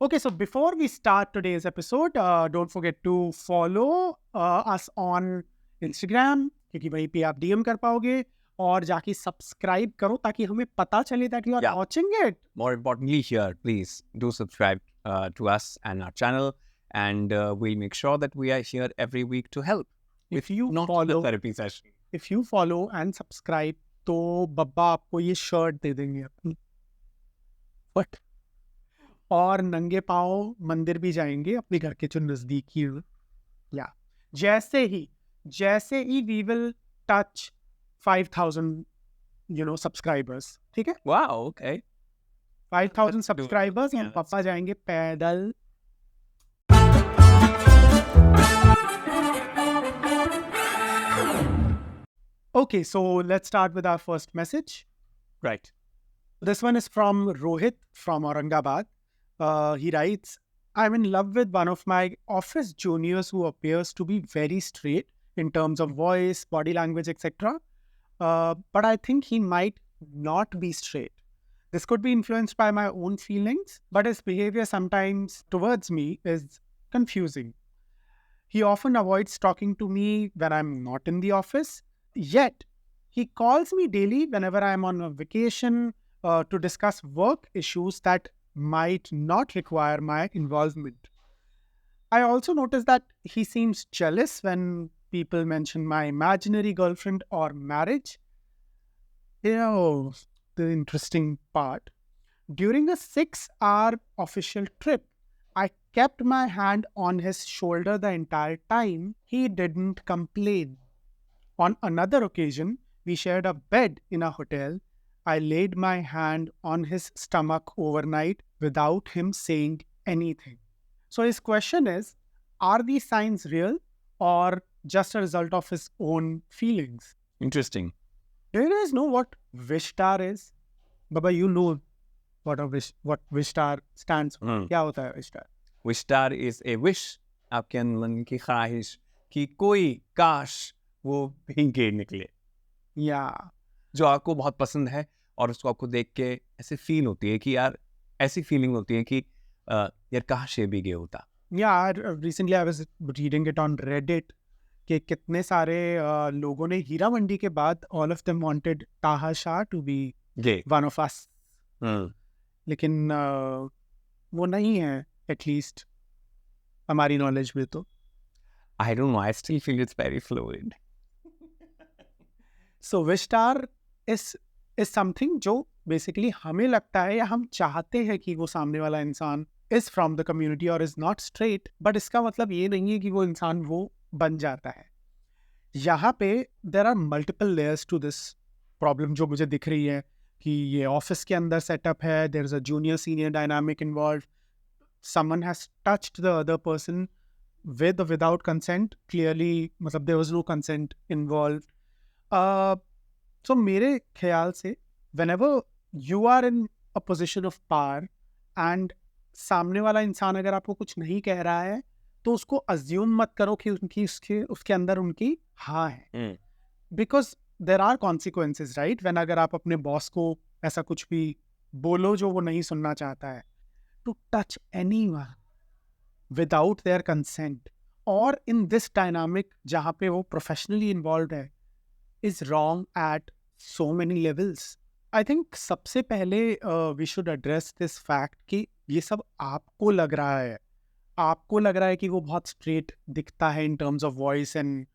Okay, so before we start today's episode, don't forget to follow us on Instagram क्योंकि वहीं पे आप DM कर पाओगे और जाके सब्सक्राइब करो ताकि हमें पता चले that you are Yeah. watching it. More importantly, here, please do subscribe to us and our channel, and we'll make sure that we are here every week to help If with you not follow- the therapy session. If you follow and subscribe, तो बब्बा आपको ये shirt दे देंगे अपनी What? और नंगे पाँव मंदिर भी जाएंगे अपने घर के जो नजदीकी हो। या जैसे ही we will touch 5,000 सब्सक्राइबर्स, ठीक है? Wow, okay. 5,000 Let's do it. Subscribers हम Yeah, पापा जाएंगे पैदल। Okay, so let's start with our first message. Right. This one is from Rohit from Aurangabad. He writes, I'm in love with one of my office juniors who appears to be very straight in terms of voice, body language, etc. But I think he might not be straight. This could be influenced by my own feelings, but his behavior sometimes towards me is confusing. He often avoids talking to me when I'm not in the office, yet he calls me daily whenever I'm on a vacation to discuss work issues that might not require my involvement. I also notice that he seems jealous when people mention my imaginary girlfriend or marriage. The interesting part. During a 6-hour official trip, I kept my hand on his shoulder the entire time. He didn't complain. On another occasion, we shared a bed in a hotel. I laid my hand on his stomach overnight without him saying anything. So his question is, are these signs real or just a result of his own feelings? Interesting. Do you guys know what Vishtar is? Baba, you know what Vishtar stands for. Hmm. क्या होता है Vishtar? Wish star is a wish. आपके मन की ख्वाहिश कि कोई काश वो भीगे निकले, Yeah. जो आपको बहुत पसंद है और उसको आपको देख के ऐसे फील होती है कि यार, ऐसी फीलिंग होती है कि यार काश ये भीगे होता. Yeah, recently I was reading it on Reddit कि कितने सारे लोगों ने हीरा मंडी के बाद all of them wanted Taha Shah to be ये one of us. Hmm. लेकिन वो नहीं है एटलीस्ट हमारी नॉलेज में तो. I don't know. I still feel it's very fluid. So विस्टार इज समथिंग जो बेसिकली हमें लगता है या हम चाहते हैं कि वो सामने वाला इंसान इज फ्रॉम द कम्युनिटी और इज नॉट स्ट्रेट, बट इसका मतलब ये नहीं है कि वो इंसान वो बन जाता है. यहाँ पे there are multiple layers to this problem जो मुझे दिख रही है कि ये ऑफिस के अंदर सेटअप है, there is a junior senior dynamic involve, someone has touched the other person with or without consent. Clearly मतलब there was no consent involved. So मेरे ख्याल से whenever you are in a position of power and सामने वाला इंसान अगर आपको कुछ नहीं कह रहा है तो उसको assume मत करो कि उसके अंदर उनकी हाँ है. Because there are consequences, right? When अगर आप अपने बॉस को ऐसा कुछ भी बोलो जो वो नहीं सुनना चाहता है, to touch anyone without their consent or in this dynamic जहाँ पे वो professionally involved है is wrong at so many levels. I think सबसे पहले we should address this fact कि ये सब आपको लग रहा है. आपको लग रहा है कि वो बहुत straight दिखता है in terms of voice and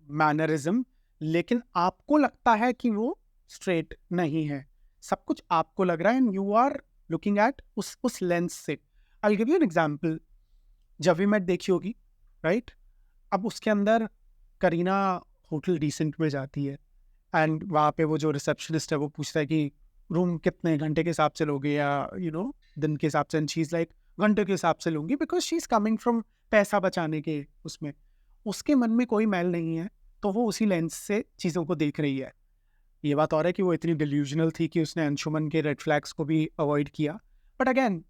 mannerism, लेकिन आपको लगता है कि वो straight नहीं है. सब कुछ आपको लग रहा है and you are looking at उस lens से. I'll give you an example. जब भी मैं देखी होगी, राइट? अब उसके अंदर करीना होटल डिसेंट में जाती है एंड वहाँ पे वो जो रिसेप्शनिस्ट है वो पूछता है कि रूम कितने घंटे के हिसाब से लोगे या दिन के हिसाब से, एंड शी इज लाइक घंटे के हिसाब से लूँगी because she is coming from पैसा बचाने के उसमें. उसके मन में कोई मैल नहीं है तो वो उसी लेंस से चीज़ों को देख रही है. ये बात और है कि वो इतनी डिल्यूजनल थी कि उसने अंशुमन के रेड फ्लैग्स को भी अवॉइड किया. बट अगेन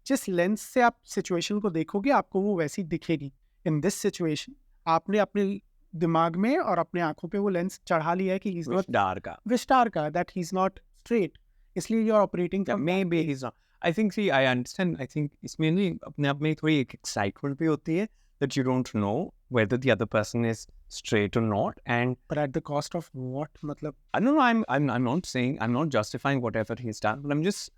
जिस लेंस से आप सिचुएशन को देखोगे आपको वो वैसी दिखेगी. इन दिस सिचुएशन आपने अपने दिमाग में और अपने आंखों पे वो लेंस चढ़ा लिया है कि Wish star का. विस्टार का, that he is not straight, इसलिए you are operating Maybe he's not. I think, see, I understand. I think इसमें नहीं अपने आप में थोड़ी एक excitement भी होती है that you don't know whether the other person is straight or not. And But at the cost of what? मतलब I don't know. I'm not saying, I'm not justifying whatever he's done, but I'm just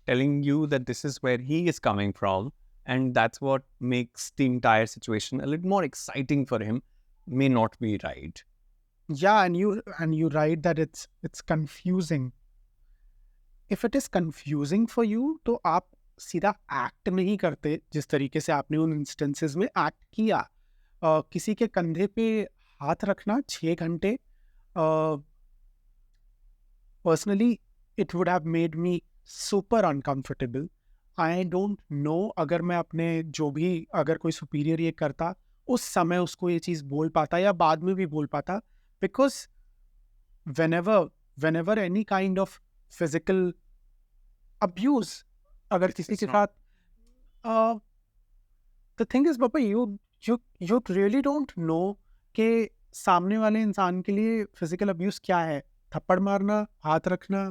telling you that this is where he is coming from, and that's what makes the entire situation a little more exciting for him. May not be right. yeah, and you write that it's confusing. If it is confusing for you, तो आप सीधा act नहीं करते जिस तरीके से आपने उन इंस्टेंसेस में एक्ट किया. किसी के कंधे पे हाथ रखना 6 घंटे, personally it would have made me super uncomfortable. I don't know अगर मैं अपने जो भी अगर कोई सुपीरियर ये करता उस समय उसको ये चीज़ बोल पाता या बाद में भी बोल पाता, because whenever any kind of physical abuse अगर किसी It's के not- साथ the thing is पापा you really don't know कि सामने वाले इंसान के लिए फिजिकल अब्यूज क्या है. थप्पड़ मारना, हाथ रखना,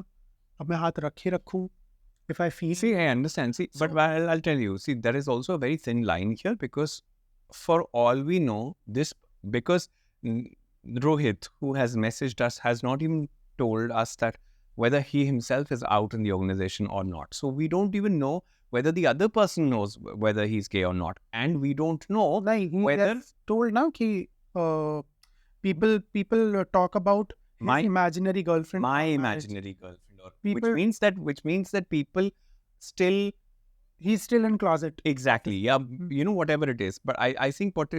अब मैं हाथ रखे रखूं if I feel. See, I understand. See, but So- I'll tell you. See, there is also a very thin line here, because for all we know, because Rohit, who has messaged us, has not even told us that whether he himself is out in the organization or not. So we don't even know whether the other person knows whether he's gay or not, and we don't know नहीं, he whether has told now कि people talk about his My- imaginary girlfriend. my or marriage. imaginary girlfriend, or People- which means that people still He's still in closet. exactly, yeah, you know, whatever it is. But I think what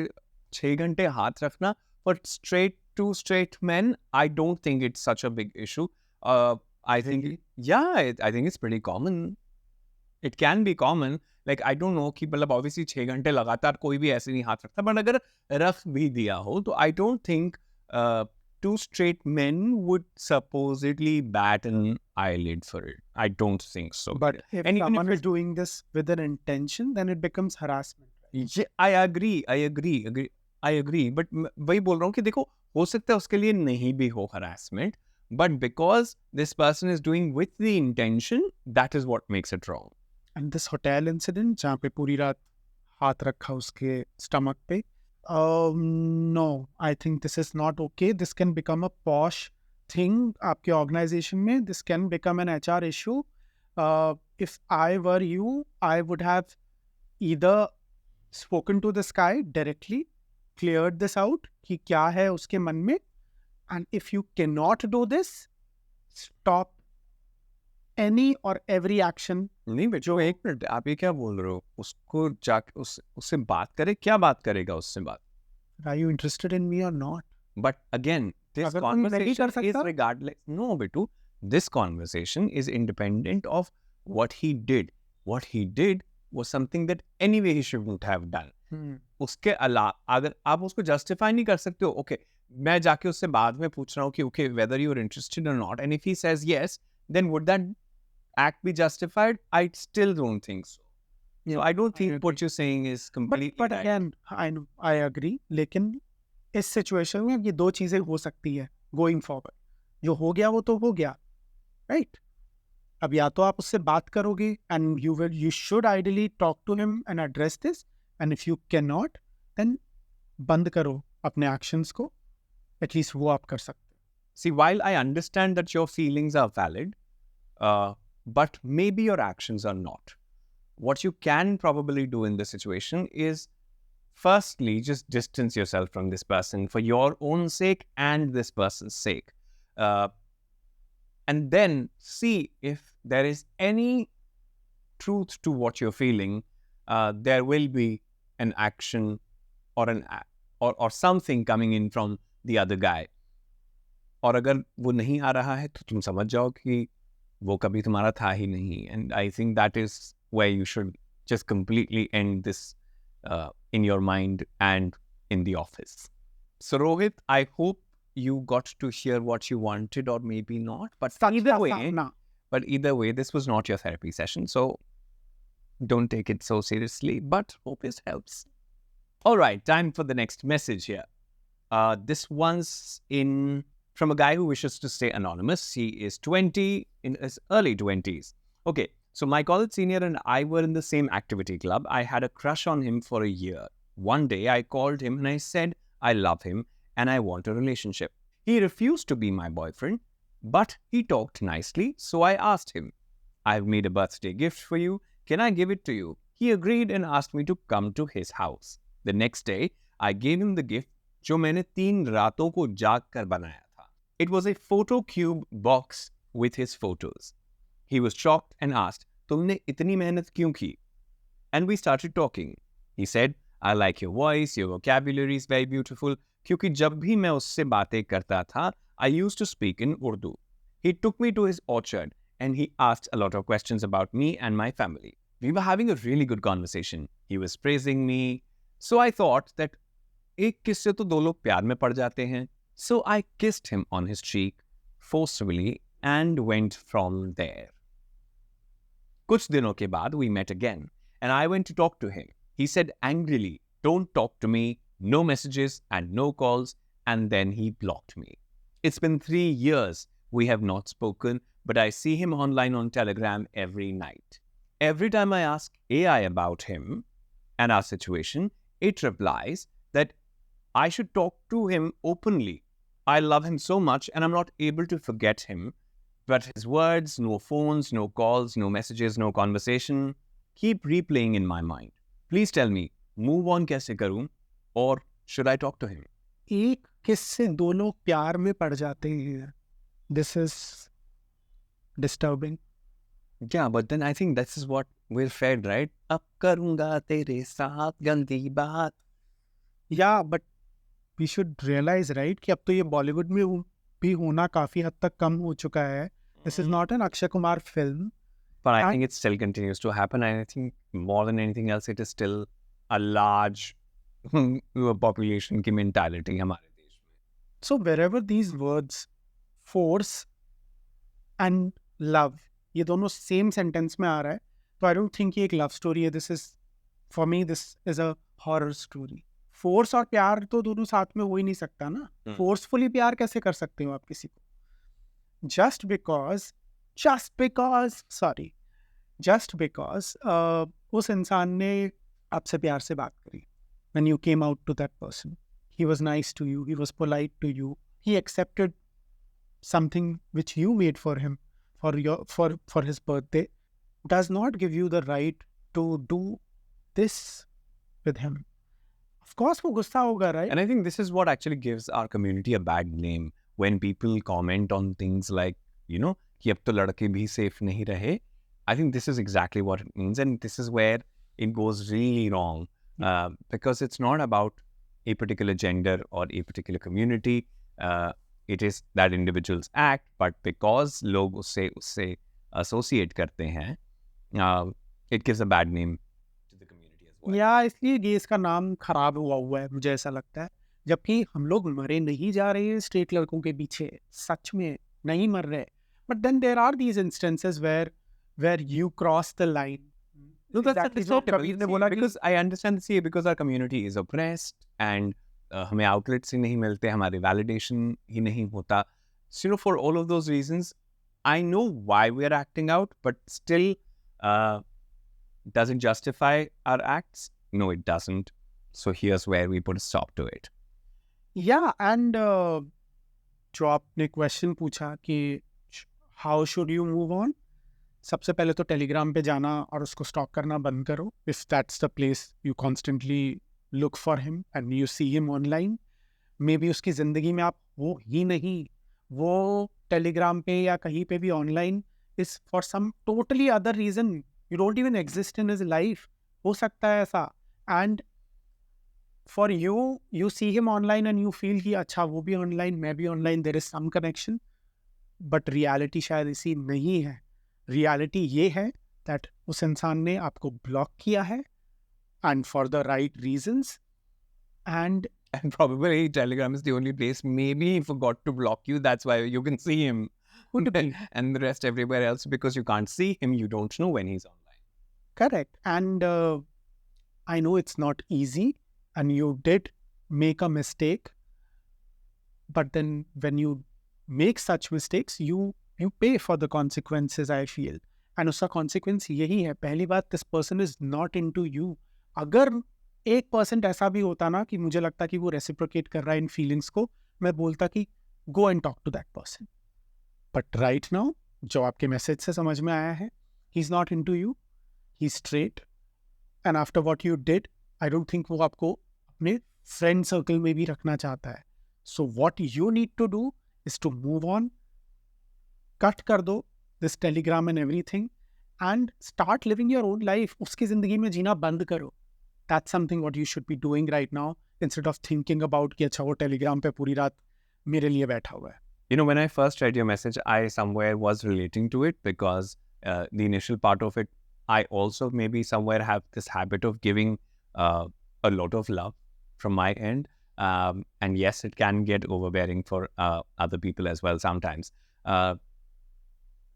6 घंटे हाथ रखना for straight men, I don't think it's such a big issue. I think Really? yeah, I think it's pretty common. It can be common. Like, I don't know कि मतलब obviously 6 घंटे लगातार कोई भी ऐसे नहीं हाथ रखता, but अगर रख भी दिया हो तो I don't think two straight men would supposedly bat an eyelid for it. I don't think so. But if And even if someone is it- doing this with an intention, then it becomes harassment. Yeah, I agree. But वही बोल रहा हूँ कि देखो, हो सकता है उसके लिए नहीं भी हो harassment, but because this person is doing with the intention, that is what makes it wrong. And this hotel incident जहाँ पे पूरी रात हाथ रखा उसके stomach पे, no, I think this is not okay. This can become a posh thing आपके organization में. This can become an HR issue. If I were you, I would have either spoken to this guy directly, cleared this out कि क्या है उसके मन में, and if you cannot do this, stop any or every action. नहीं बेटो, एक minute, आप ये क्या बोल रहे हो? उसको जाके उससे बात करे, क्या बात करेगा उससे बात? Are you interested in me or not? But again, this अगर कोई नहीं conversation कर is सकता? regardless. No, बेटू, this conversation is independent of what he did. What he did was something that anyway he shouldn't have done. उसके अलावा अगर आप उसको जस्टिफाई नहीं कर सकते हो, ओके, मैं जाके उससे बाद में पूछ रहा हूँ कि okay, whether you are interested और not, and if he says yes, then would that act be justified? I still don't think so. So I don't think what you're saying is completely but right. again, I know, I agree. लेकिन इस situation में ये दो चीजें हो सकती है going forward. जो हो गया वो तो हो गया, राइट? अब या तो आप उससे बात करोगे and you should ideally talk to him and address this, and if you cannot, then बंद करो अपने एक्शंस को. एटलीस्ट वो आप कर सकते हो. See, while I understand that your feelings are valid, but maybe your actions are not. What you can probably do in this situation is, firstly, just distance yourself from this person for your own sake and this person's sake. And then see if there is any truth to what you're feeling. There will be an action or something coming in from the other guy. और अगर वो नहीं आ रहा है तो तुम समझ जाओ कि वो कभी तुम्हारा था ही नहीं. And I think that is where you should just completely end this in your mind and in the office. So Rohit, I hope you got to hear what you wanted, or maybe not. But either way, this was not your therapy session, so don't take it so seriously. But hope it helps. All right, time for the next message here. This one's from a guy who wishes to stay anonymous. He is 20, in his early 20s. Okay, So my college senior and I were in the same activity club. I had a crush on him for a year. One day I called him and I said I love him and I want a relationship. He refused to be my boyfriend, but he talked nicely, so I asked him, I've made a birthday gift for you. Can I give it to you? He agreed and asked me to come to his house. The next day, I gave him the gift जो मैंने 3 रातों को जाग कर बनाया था. It was a photo cube box with his photos. He was shocked and asked, तुमने इतनी मेहनत क्यों की? And we started talking. He said, I like your voice, your vocabulary is very beautiful. क्योंकि जब भी मैं उससे बातें करता था, I used to speak in Urdu. He took me to his orchard and he asked a lot of questions about me and my family. We were having a really good conversation. He was praising me. So I thought that एक किस से तो 2 लोग प्यार में पड़ जाते हैं. So I kissed him on his cheek forcefully and went from there. कुछ दिनों के बाद we met again and I went to talk to him. He said angrily, don't talk to me, no messages and no calls, and then he blocked me. It's been 3 years we have not spoken, but I see him online on Telegram every night. Every time I ask AI about him and our situation, it replies that I should talk to him openly. I love him so much and I'm not able to forget him. But his words, no phones, no calls, no messages, no conversation, keep replaying in my mind. Please tell me, move on कैसे करूं? Or should I talk to him? एक किस से 2 लोग प्यार में पड़ जाते हैं. This is disturbing. Yeah, but then I think this is what we're fed, right? अब करूंगा तेरे साथ गंदी बात. Yeah, but we should realize, right, कि अब तो ये बॉलीवुड में भी होना काफी हद तक कम हो चुका है. This is not an Akshay Kumar film. But I think it still continues to happen. And I think more than anything else, it is still a large population की mentality हमारे देश में. So wherever these words, force and love, ये दोनों same sentence में आ रहा है, तो I don't think ये एक love story है. This is, for me, this is a horror story. Force और प्यार तो दोनों साथ में हो ही नहीं सकता ना. फोर्सफुली प्यार कैसे कर सकते हो आप किसी को? just because उस इंसान ने आपसे प्यार से बात करी. When you came out to that person, he was nice to you, he was polite to you, he accepted something which you made for him for his birthday, does not give you the right to do this with him. Of course वो गुस्सा होगा, right? And I think this is what actually gives our community a bad name. When people comment on things like, you know, कि अब तो लड़के भी safe नहीं रहे, I think this is exactly what it means. And this is where it goes really wrong. Because it's not about a particular gender or a particular community. It is that individual's act, but because लोग उससे associate करते हैं, it gives a bad name to the community as well. या इसलिए guess का नाम खराब हुआ है, मुझे ऐसा लगता है. जबकि हम लोग मरे नहीं जा रहे हैं स्ट्रेट लड़कों के पीछे, सच में नहीं मर रहे. But then there are these instances where you cross the line. No, that's acceptable. Because I understand, see, because our community is oppressed and हमें outlets ही नहीं मिलते, हमारे validation ही नहीं होता. So, you know, for all of those reasons, I know why we are acting out, but still, does it justify our acts? No, it doesn't. So here's where we put a stop to it. Yeah, and जो आपने question पूछा कि how should you move on, सबसे पहले तो Telegram पे जाना और उसको स्टॉक करना बंद करो. If that's the place you constantly look for him and you see him online, may be उसकी ज़िंदगी में आप हो ही नहीं, वो टेलीग्राम पे या कहीं पे भी online is for some totally other reason. You don't even exist in his life. हो सकता है ऐसा. And for you see him online and you feel कि अच्छा वो भी online, मैं भी online, there is some connection, but reality शायद ऐसी नहीं है. reality ये है that उस इंसान ने आपको block किया है and for the right reasons, and probably Telegram is the only place maybe he forgot to block you, that's why you can see him. And the rest everywhere else, because you can't see him, you don't know when he's online. Correct. And I know it's not easy and you did make a mistake, but then when you make such mistakes, you pay for the consequences, I feel. And उसका consequence यही है, पहली बात, this person is not into you. अगर 1% ऐसा भी होता ना कि मुझे लगता कि वो रेसिप्रोकेट कर रहा है इन फीलिंग्स को, मैं बोलता कि go and talk to that person. But right now जो आपके मैसेज से समझ में आया है, he is not into you, he straight, and after what you did, I don't think वो आपको अपने फ्रेंड सर्कल में भी रखना चाहता है. So what you need to do is to move on, cut कर दो this telegram and everything and start living your own life. उसकी जिंदगी में जीना बंद करो. That's something what you should be doing right now, instead of thinking about कि अच्छा वो टेलीग्राम पे पूरी रात मेरे लिए बैठा हुआ है. You know, when I first read your message, I somewhere was relating to it because the initial part of it, I also maybe somewhere have this habit of giving a lot of love from my end. And yes, it can get overbearing for other people as well sometimes.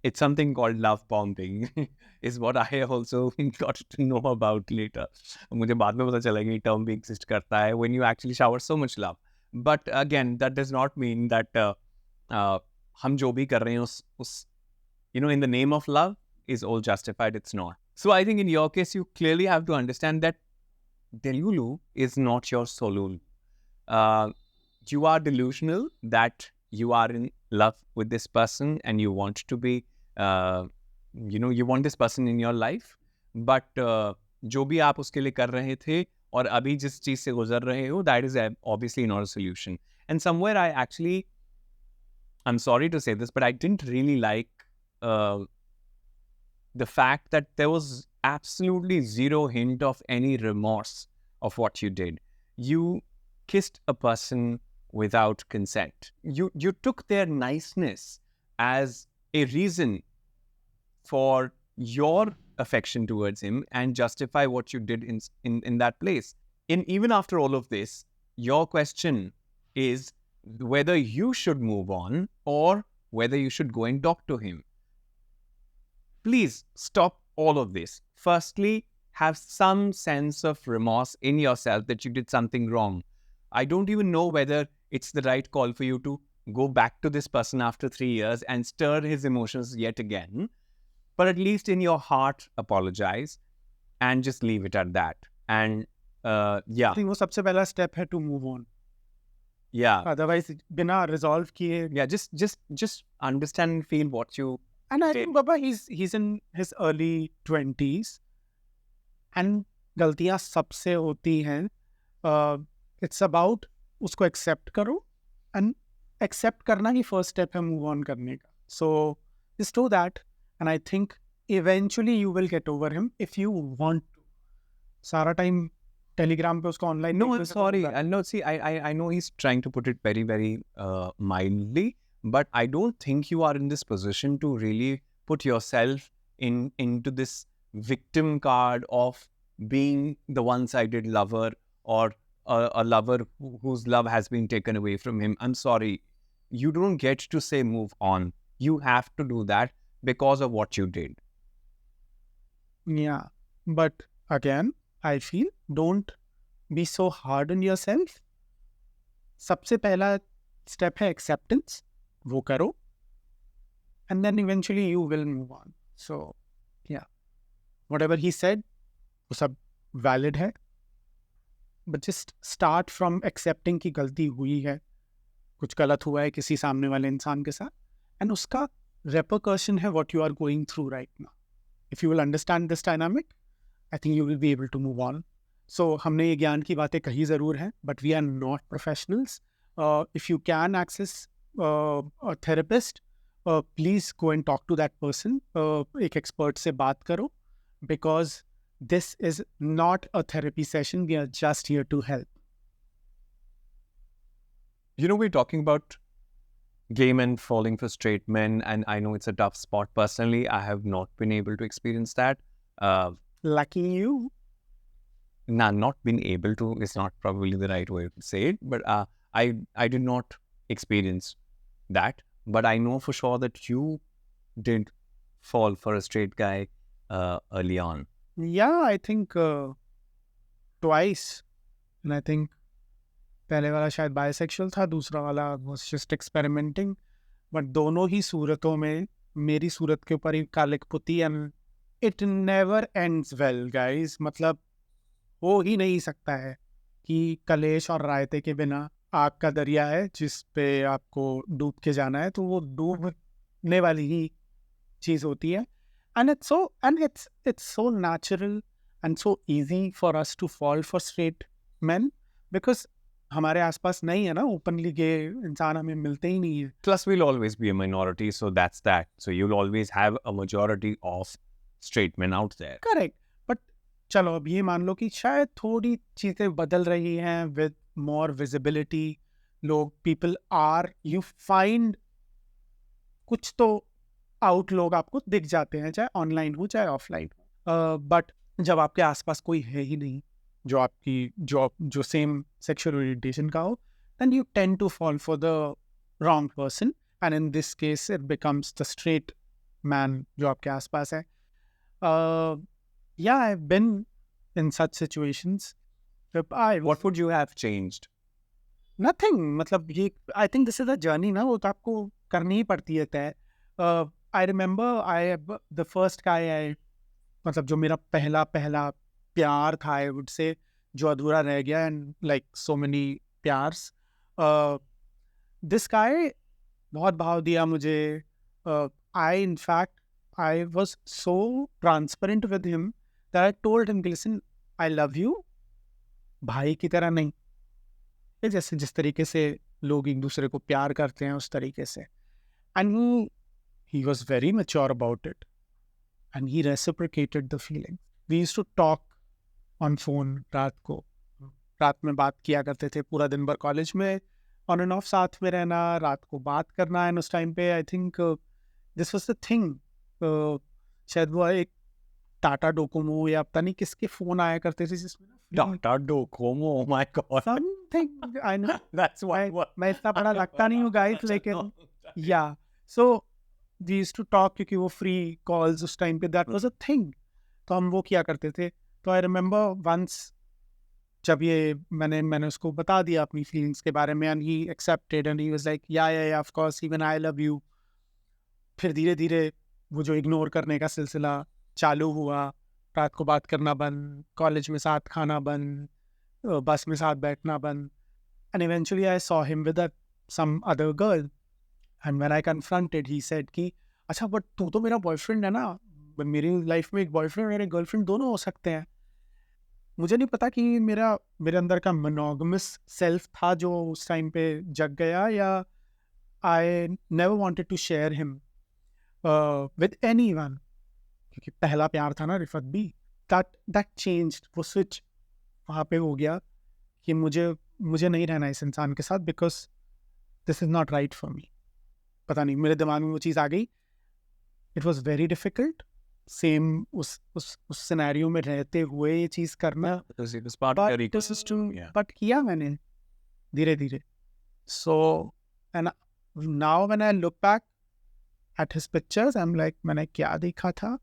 It's something called love bombing, is what I also got to know about later. मुझे बाद में पता चला कि ये term भी exist करता है when you actually shower so much love. But again, that does not mean that हम जो भी कर रहे हैं उस you know, in the name of love is all justified. It's not. So I think in your case, you clearly have to understand that Delulu is not your Solulu. You are delusional that you are in love with this person and you want to be, you know, you want this person in your life. But जो भी आप उसके लिए कर रहे थे और अभी जिस चीज़ से गुजर रहे हो, that is obviously not a solution. And somewhere I actually, I'm sorry to say this, but I didn't really like the fact that there was absolutely zero hint of any remorse of what you did. You kissed a person without consent. You took their niceness as a reason for your affection towards him and justify what you did in that place. And even after all of this, your question is whether you should move on or whether you should go and talk to him. Please stop all of this. Firstly, have some sense of remorse in yourself that you did something wrong. I don't even know whether it's the right call for you to go back to this person after 3 years and stir his emotions yet again. But at least in your heart, apologize and just leave it at that. And yeah. I think वो सबसे पहला step है to move on. Yeah. Otherwise बिना resolve किए. Yeah, just understand and feel what you And I did. think Baba, he's in his early 20s and गलतियां सबसे होती हैं. It's about उसको एक्सेप्ट करो, एंड एक्सेप्ट करना ही फर्स्ट स्टेप है मूव ऑन करने का. So just do that and I think eventually you will get over him if you want to. सारा टाइम टेलीग्राम पे उसको online. No, I'm sorry. No, see, I know he's trying to put it very, very mildly, but I don't think you are in this position to really put yourself into this victim card of being the one-sided lover or a lover whose love has been taken away from him. I'm sorry. You don't get to say move on. You have to do that because of what you did. Yeah, but again, I feel don't be so hard on yourself. सबसे पहला step है acceptance, वो करो, and then eventually you will move on. So yeah, whatever he said, वो सब valid है, but just start from accepting कि गलती हुई है, कुछ गलत हुआ है किसी सामने वाले इंसान के साथ, and उसका repercussion है what you are going through right now. If you will understand this dynamic, I think you will be able to move on. So हमने ये ज्ञान की बातें कही ज़रूर हैं, but we are not professionals. If you can access a therapist, please go and talk to that person. एक expert से बात करो, because this is not a therapy session. We are just here to help. You know, we're talking about gay men falling for straight men, and I know it's a tough spot. Personally, I have not been able to experience that. Lucky you. Nah, not been able to is not probably the right way to say it, but I did not experience that. But I know for sure that you did fall for a straight guy early on. Yeah, I think twice. And I think पहले वाला शायद bisexual था, दूसरा वाला was just experimenting. But दोनों ही सूरतों में मेरी सूरत के ऊपर ही कालिक पुती, and it never ends well guys. मतलब हो ही नहीं सकता है कि कलेश और रायते के बिना आग का दरिया है जिस पे आपको डूब के जाना है, तो वो डूबने वाली ही चीज होती है। And it's so natural and so easy for us to fall for straight man, because हमारे आसपास नहीं है ना ओपनली गे इंसान, हमें मिलते ही नहीं है। Plus, we'll always be a minority, so that's that. So you'll always have a majority of straight men out there. Correct, but चलो अब ये मान लो कि शायद थोड़ी चीजें बदल रही हैं विद मोर विजिबिलिटी। लोग पीपल आर, यू फाइंड कुछ तो आउट लोग आपको दिख जाते हैं, चाहे ऑनलाइन हो चाहे ऑफलाइन। बट जब आपके आसपास कोई है ही नहीं जो आपकी जो सेम सेक्सुअल ओरिएंटेशन का हो, then you tend to fall for the wrong person, and in this case it becomes the straight man जो आपके आसपास है। Yeah, I've been in such situations. What would you have changed? Nothing. मतलब ये I think this is a journey ना, वो तो आपको करनी ही पड़ती है तय। I remember the first guy मतलब जो मेरा पहला प्यार था, I would say, जो अधूरा रह गया, and like so many प्यार्स, this guy बहुत भाव दिया मुझे। In fact I was so transparent with him that I told him, listen, I love you, भाई की तरह नहीं, ये जैसे जिस तरीके से लोग एक दूसरे को प्यार करते हैं उस तरीके से। And he was very mature about it, and he reciprocated the feeling. We used to talk on phone रात में बात किया करते थे पूरा दिन भर, कॉलेज में ऑन एंड ऑफ साथ में रहना, रात को बात करना। एंड उस टाइम पे I think this was the thing, शायद वो एक टाटा डोकोमो या पता नहीं किसके फोन आया करते थे जिसमें Tata Docomo, oh my god. Something, I know That's why. मैं इतना बड़ा लगता नहीं हूँ गाइस, लेकिन yeah so we used to talk, क्योंकि वो फ्री कॉल्स उस टाइम पे दैट वाज अ थिंग, तो हम वो किया करते थे। तो आई रिमेंबर वंस जब ये मैंने उसको बता दिया अपनी फीलिंग्स के बारे में, and he accepted and he was like yeah of course even I love you. फिर धीरे धीरे वो जो इग्नोर करने का सिलसिला चालू हुआ, रात को बात करना बंद, कॉलेज में साथ खाना बंद, बस में साथ बैठना बंद, and eventually I saw him with some other girl, and when I confronted he said कि अच्छा बट तू तो मेरा बॉयफ्रेंड है ना, मेरी लाइफ में एक बॉयफ्रेंड और एक गर्लफ्रेंड दोनों हो सकते हैं। मुझे नहीं पता कि मेरे अंदर का मोनोगमस सेल्फ था जो उस टाइम पे जग गया, yeah I never wanted to share him with anyone, क्योंकि पहला प्यार था ना रिफत भी। दैट चेंज्ड, वो स्विच वहाँ पे हो गया कि मुझे नहीं रहना इस इंसान के साथ, because this is not right for me. पता नहीं मेरे दिमाग में वो चीज़ आ गई। It was very difficult same उस सिनेरियो में रहते हुए ये चीज़ करना, Because it was part of your ecosystem. Yeah. But किया मैंने धीरे धीरे। So and now when I look back at his pictures, I am like मैंने क्या देखा था।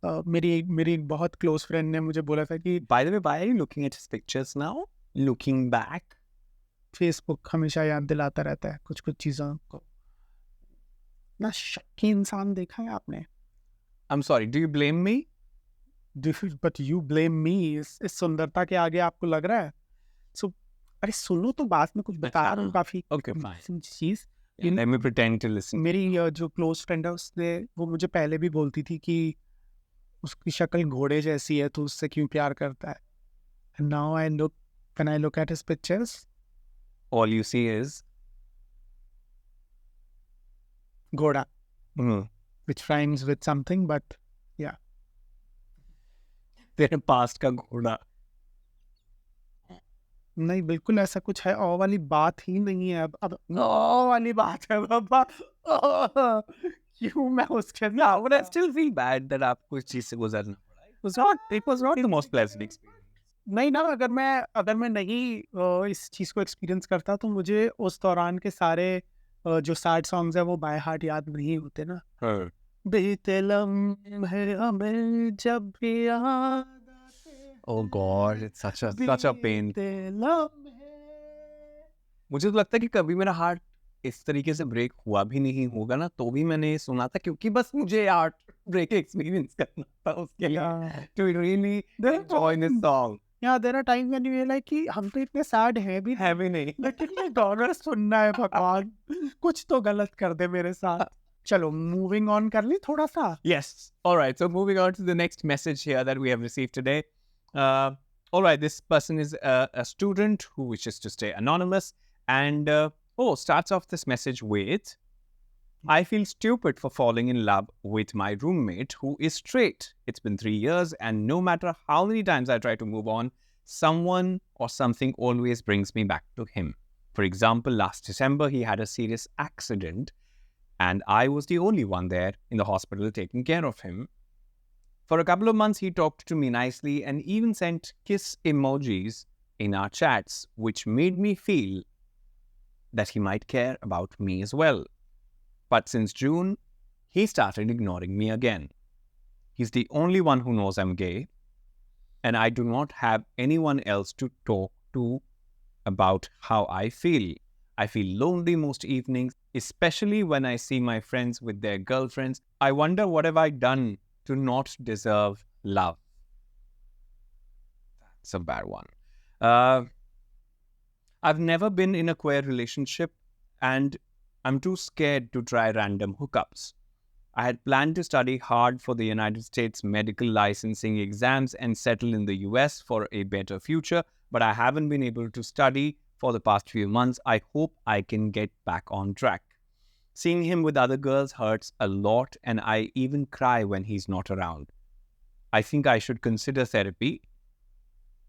मेरी एक बहुत क्लोज फ्रेंड ने मुझे बोला था कि By the way, why are you looking at his pictures now? Looking back? Facebook हमेशा याद दिलाता रहता है कुछ चीज़ों को। ना शक्की इंसान देखा है आपने? I'm sorry, do you blame me? But you blame me इस सुंदरता के आगे, आपको लग रहा है? सो अरे सुनो तो, बात में कुछ बता रहा हूँ काफी Okay, fine. चीज। Yeah, let me pretend to listen. मेरी जो क्लोज फ्रेंड है उसने वो मुझे पहले भी बोलती थी कि उसकी शक्ल घोड़े जैसी है, तो उससे क्यों प्यार करता है। And now when I look at his pictures, All you see is घोड़ा, hmm, which rhymes with something, but yeah. तेरे पास्ट का घोड़ा। नहीं बिल्कुल ऐसा कुछ है, ओ वाली बात ही नहीं है। अब ओ वाली बात है बाबा। क्यों मैं उसके Yeah, but I still feel bad that आपको इस चीज से गुजरना पड़ा। It was not the most pleasant experience. नहीं ना, अगर मैं नहीं इस चीज़ को एक्सपीरियंस करता तो मुझे उस दौरान के सारे जो सैड सॉन्ग्स है वो बाय हार्ट याद नहीं होते ना। हाँ। बीते लम्हे हमें जब भी याद आते, Oh God, it's such a pain. बीते लम्हे। मुझे तो लगता है कि कभी मेरा हार्ट इस तरीके से ब्रेक हुआ भी नहीं होगा ना तो भी मैंने सुना था, क्योंकि बस मुझे यार ब्रेक एक्सपीरियंस करना था उसके लिए, to really enjoy this song. Yeah, there are times when you like कि हम तो इतने सैड हैं भी है भी नहीं। लेकिन ये गाना सुनना है भगवान, कुछ तो गलत कर दे मेरे साथ। चलो मूविंग ऑन कर ली थोड़ा सा। Yes. All right. So moving on to the next message here that we have received today. All right. This person is a student who wishes to stay anonymous, and starts off this message with, "I feel stupid for falling in love with my roommate who is straight. It's been 3 years, and no matter how many times I try to move on, someone or something always brings me back to him. For example, last December he had a serious accident, and I was the only one there in the hospital taking care of him. For a couple of months, he talked to me nicely and even sent kiss emojis in our chats, which made me feel that he might care about me as well. But since June, he started ignoring me again. He's the only one who knows I'm gay, and I do not have anyone else to talk to about how I feel. I feel lonely most evenings, especially when I see my friends with their girlfriends. I wonder, what have I done to not deserve love?" That's a bad one. I've never been in a queer relationship, and I'm too scared to try random hookups. I had planned to study hard for the United States medical licensing exams and settle in the US for a better future, but I haven't been able to study for the past few months. I hope I can get back on track. Seeing him with other girls hurts a lot, and I even cry when he's not around. I think I should consider therapy,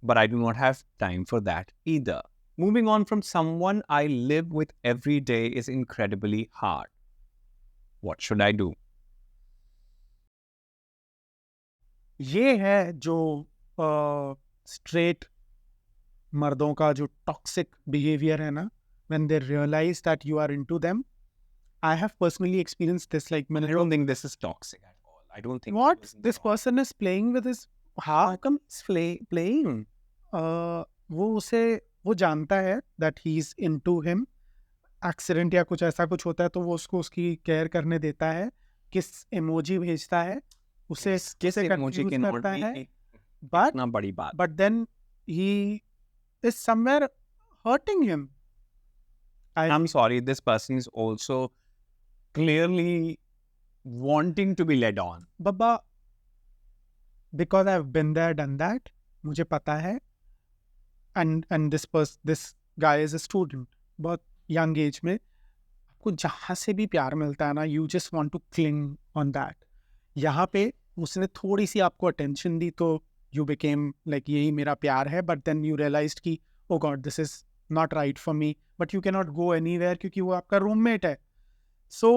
but I do not have time for that either. Moving on from someone I live with every day is incredibly hard. What should I do? ये है जो straight मर्दों का जो toxic behaviour है ना, when they realize that you are into them. I have personally experienced this. Like, I don't think this is toxic at all. I don't think what it is this wrong. person is playing with is How how come it's playing? वो जानता है that he is into him. Accident या कुछ ऐसा कुछ होता है तो वो उसको उसकी केयर करने देता है, किस इमोजी भेजता है, उसे किस emoji confuse के नोट करता भी है, एक but इतना बड़ी बात। but then he is somewhere hurting him. I'm sorry, this person is also clearly wanting to be led on. Baba, because I've been there, done that, मुझे पता है, and this guy is a student, बहुत young age में, आपको जहाँ से भी प्यार मिलता है ना, you just want to cling on that. यहाँ पे उसने थोड़ी सी आपको अटेंशन दी तो you became like यही मेरा प्यार है, but then you realized कि oh God, this is not right for me, but you cannot go anywhere क्योंकि वो आपका रूममेट है. So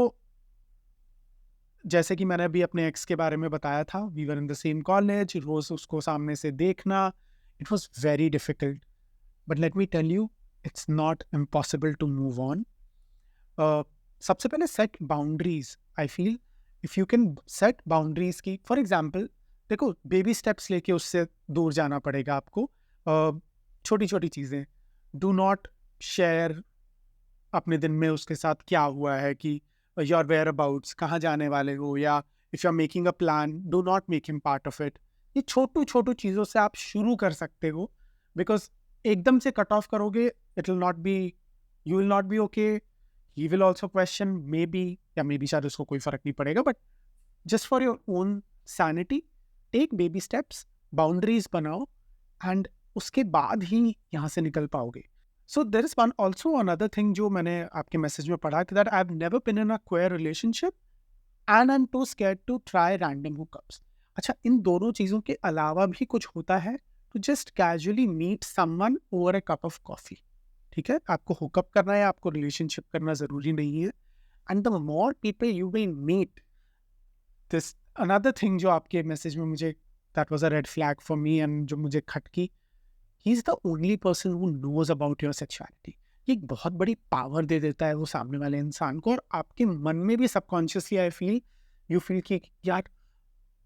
जैसे कि मैंने अभी अपने एक्स के बारे में बताया था, we were in the same college, रोज उसको सामने से देखना, it was very difficult, but let me tell you, it's not impossible to move on. सबसे पहले set boundaries. I feel if you can set boundaries की, फॉर एग्जाम्पल देखो, baby steps लेके उससे दूर जाना पड़ेगा आपको. छोटी छोटी चीज़ें, डू नॉट शेयर अपने दिन में उसके साथ क्या हुआ है, कि योर वेयर अबाउट्स, कहाँ जाने वाले हो, या if you are making a plan, do not make him part of it. ये छोटू छोटू चीज़ों से आप शुरू कर सकते हो, बिकॉज एकदम से कट ऑफ करोगे, it will not be, you will not be okay, he will also question, maybe, या मे बी शायद उसको कोई फ़र्क नहीं पड़ेगा, but just for your own sanity, take baby steps, boundaries बनाओ, एंड उसके बाद ही यहाँ से निकल पाओगे. So there is one also another thing जो मैंने आपके मैसेज में पढ़ा कि that I've never been in a queer relationship and I'm too scared to try random hookups. अच्छा, इन दोनों चीज़ों के अलावा भी कुछ होता है, to just casually meet someone over a cup of coffee. ठीक है, आपको हुकअप करना है, आपको रिलेशनशिप करना ज़रूरी नहीं है. And the more people you will meet, this another thing जो आपके मैसेज में मुझे that was a red flag for me and जो मुझे खटकी, he is the only person who knows about your sexuality. ये एक बहुत बड़ी पावर दे देता है वो सामने वाले इंसान को, और आपके मन में भी subconsciously I feel, you feel कि यार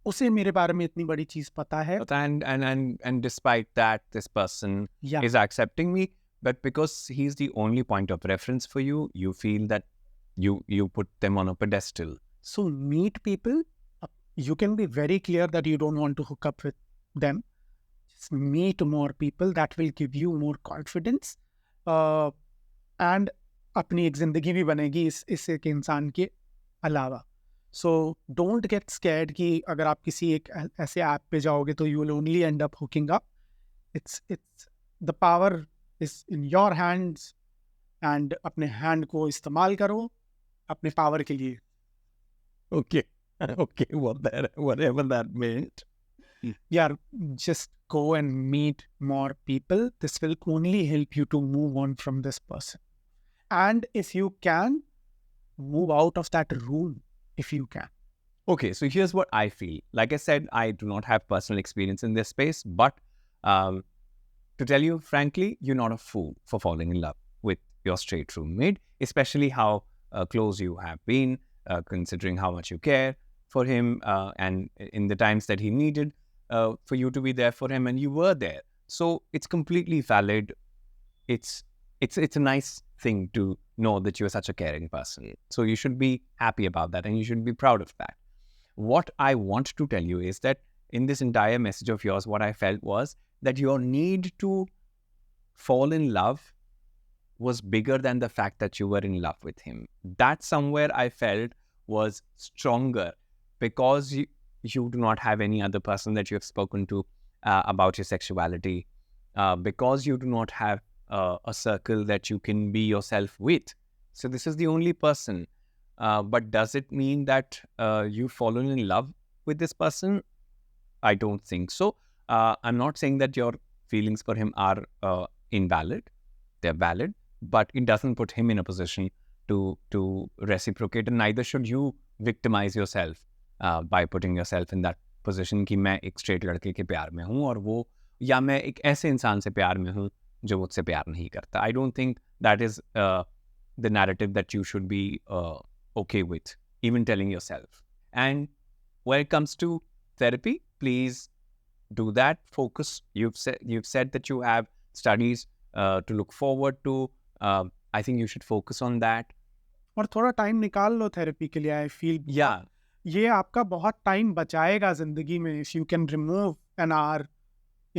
उसे मेरे बारे में इतनी बड़ी चीज पता है. And despite that, this person Yeah. is accepting me. but because he's the only point of reference for you, you feel that you put them on a pedestal. So meet people. You can be very clear that you don't want to hook up with them. Just meet more people. That will give you more confidence. And अपनी एक जिंदगी भी बनेगी इस एक इंसान के अलावा. So don't get scared कि अगर आप किसी एक ऐसे ऐप पे जाओगे तो you will only end up hooking up. It's the power is in your hands, and अपने hand को इस्तेमाल करो अपने power के लिए. Okay. Okay, whatever that meant. Yeah, just go and meet more people. This will only help you to move on from this person. And if you can, move out of that room if you can. Okay, so here's what I feel. Like I said, I do not have personal experience in this space, but to tell you frankly, you're not a fool for falling in love with your straight roommate, especially how close you have been, considering how much you care for him, and in the times that he needed for you to be there for him, and you were there. So it's completely valid. It's a nice thing to know that you're such a caring person. So you should be happy about that, and you should be proud of that. What I want to tell you is that in this entire message of yours, what I felt was that your need to fall in love was bigger than the fact that you were in love with him. That somewhere I felt was stronger because you do not have any other person that you have spoken to about your sexuality, because you do not have a circle that you can be yourself with. So this is the only person. But does it mean that you've fallen in love with this person? I don't think so. I'm not saying that your feelings for him are invalid. They're valid, but it doesn't put him in a position to reciprocate, and neither should you victimize yourself by putting yourself in that position कि मैं एक straight लड़के के प्यार में हूँ और वो या मैं एक ऐसे इंसान से प्यार में हूँ जो मुझसे प्यार नहीं करता. I don't think that is the narrative that you should be okay with, even telling yourself. And when it comes to therapy, please do that. Focus. You've said that you have studies to look forward to. I think you should focus on that. और थोड़ा time निकाल लो therapy के लिए. I feel ये आपका बहुत time बचाएगा जिंदगी में. If you can remove an hour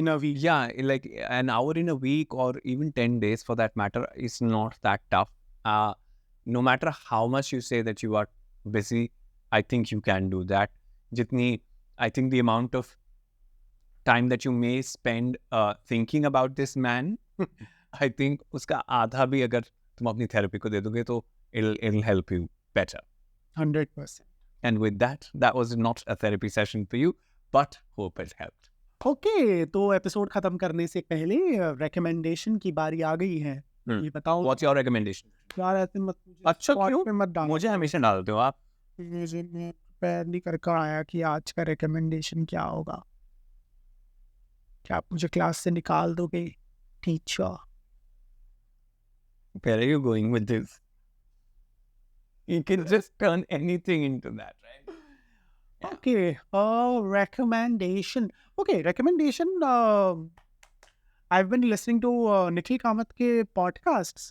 in a week. Yeah, like an hour in a week or even 10 days for that matter is not that tough. No matter how much you say that you are busy, I think you can do that. I think the amount of time that you may spend thinking about this man, I think uska आधा भी अगर तुम अपनी therapy को दे दोगे तो it'll help you better. 100%. And with that was not a therapy session for you, but hope it helped. Okay, तो episode खत्म करने से पहले रिकमेंडेशन की बारी आ गई है. ये बताओ. What's your recommendation? यार ऐसे मत. अच्छा क्यों? पे मत डालो. मुझे हमेशा डालते हो आप. मुझे प्रिपेयर नहीं करके आया कि आज का रिकमेंडेशन क्या होगा. क्या आप मुझे क्लास से निकाल दोगे teacher? Where are you going with this? You can just turn anything into that, right? Yeah. Okay, recommendation. Okay, recommendation. I've been listening to Nikhil Kamat के podcasts.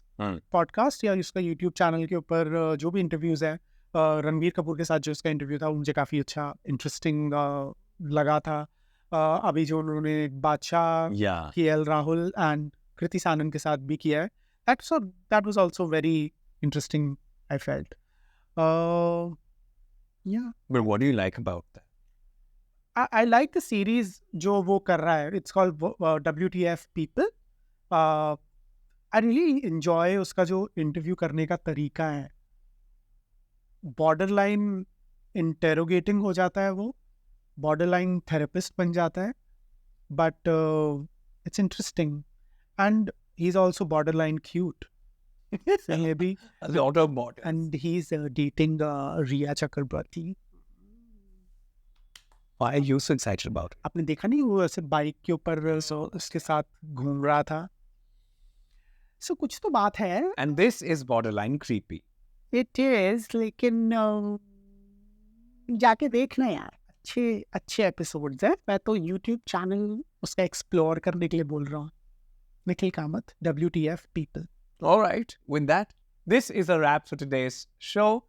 Podcast या उसका YouTube चैनल के ऊपर जो भी इंटरव्यूज है, रणबीर कपूर के साथ जो उसका इंटरव्यू था, मुझे काफ़ी अच्छा इंटरेस्टिंग लगा था. अभी जो उन्होंने बादशाह, KL राहुल एंड कृति सानन के साथ भी किया है, that was also very interesting, I felt. Yeah. But what do you like about that? I like the series जो वो कर रहा है. It's called WTF People. I really enjoy उसका जो इंटरव्यू करने का तरीका है. Borderline interrogating हो जाता है वो. Borderline therapist बन जाता है. But it's interesting. And he's also borderline cute. So maybe. A lot of borders. And he's dating Riya Chakrabarti. Why are you so excited about it? आपने देखा नहीं वो ऐसे बाइक के ऊपर उसके साथ घूम रहा था. So कुछ तो बात है. And this is borderline creepy. It is, लेकिन जाके देखना यार. अच्छे एपिसोड्स हैं. मैं तो YouTube चैनल उसका एक्सप्लोर करने के लिए बोल रहा हूँ. Nikhil Kamat, WTF people. All right. With that, this is a wrap for today's show.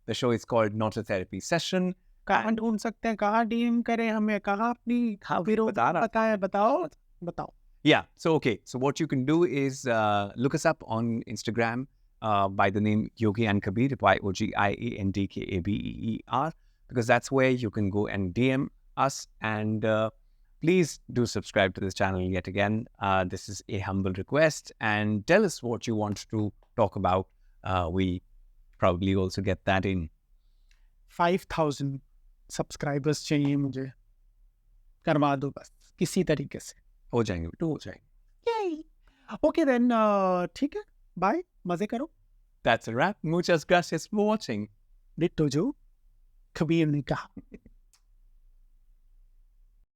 The show is called Not a Therapy Session. कहाँ ढूंढ सकते हैं, कहाँ DM करें हमें, कहाँ अपनी विरोध बताओ. Yeah. So, okay. So, what you can do is look us up on Instagram by the name Yogi and Kabir, YOGIANDKABEER, because that's where you can go and DM us. And please do subscribe to this channel yet again. This is a humble request. And tell us what you want to talk about. We probably also get that in. 5,000 subscribers चाहिए मुझे, करवा दो बस किसी तरीके से. हो जाएंगे बेटा, हो जाएंगे. ओके देन, ठीक है, बाय, मजे करो. That's a wrap. Muchas gracias for watching. Ditto जो कबीर ने कहा.